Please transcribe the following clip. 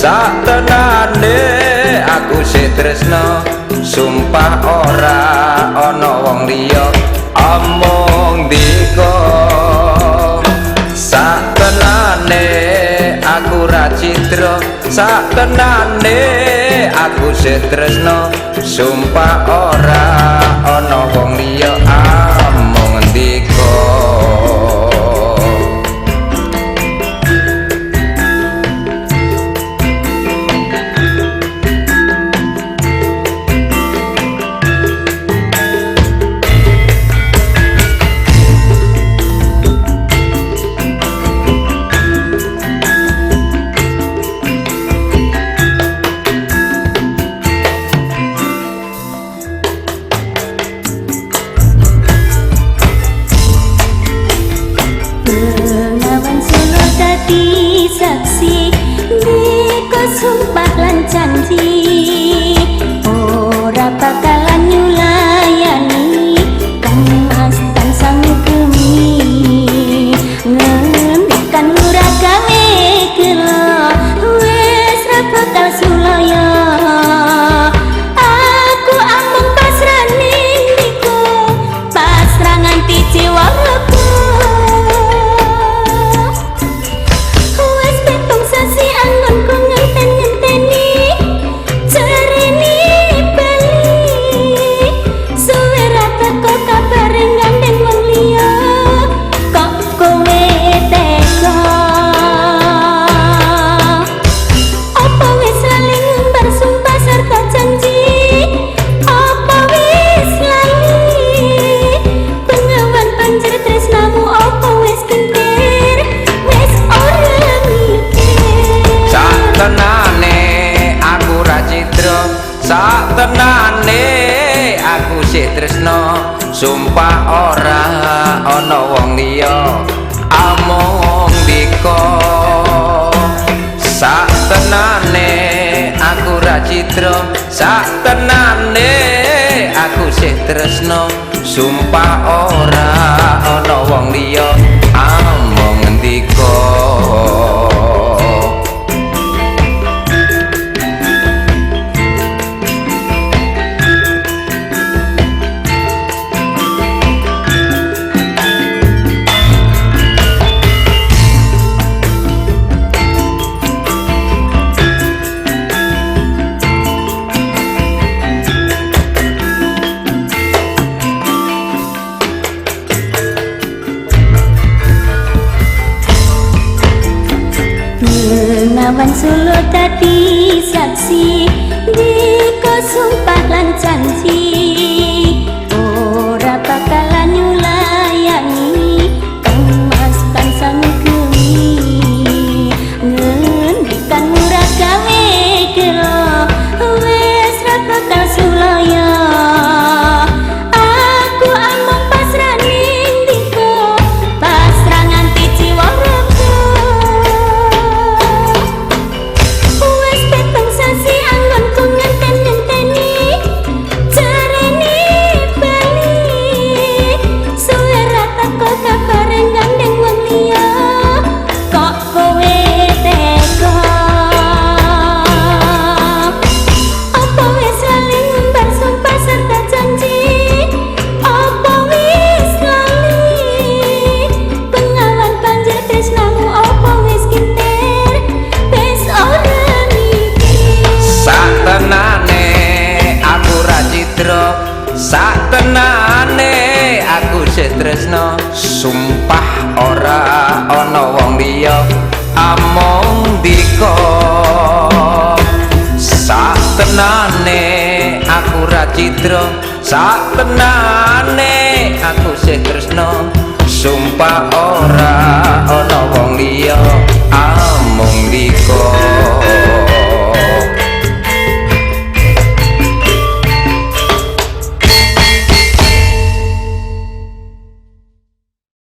Satenane aku sih tresno sumpah ora ana wong liya omong diko. Satenane aku ra citra satenane aku sih tresno sumpah ora ana wong liya omong diko. Saksi diko sumpah lan janji ora bakalan nyulayani kang sang gemi ngendikan ora gawe gelo wis ra bakal sulaya aku amung pasrane niku pasrah nganti jiwa satenane aku sih tresno sumpah ora ana wong liya among diko. Satenane aku ra citra satenane aku sih tresno sumpah ora ana wong liya among diko. Menawan solo dadi saksi diko sumpah lan janji ora bakalan nyulayani kang mas kang sang gemi ngendikan ora gawe gelo wis ra bakal sulaya aku amung pasrane ndiko pasrah nganti jiwa satenane aku sih tresno sumpah ora ana wong liya among diko. Satenane aku ra citra satenane aku sih tresno sumpah ora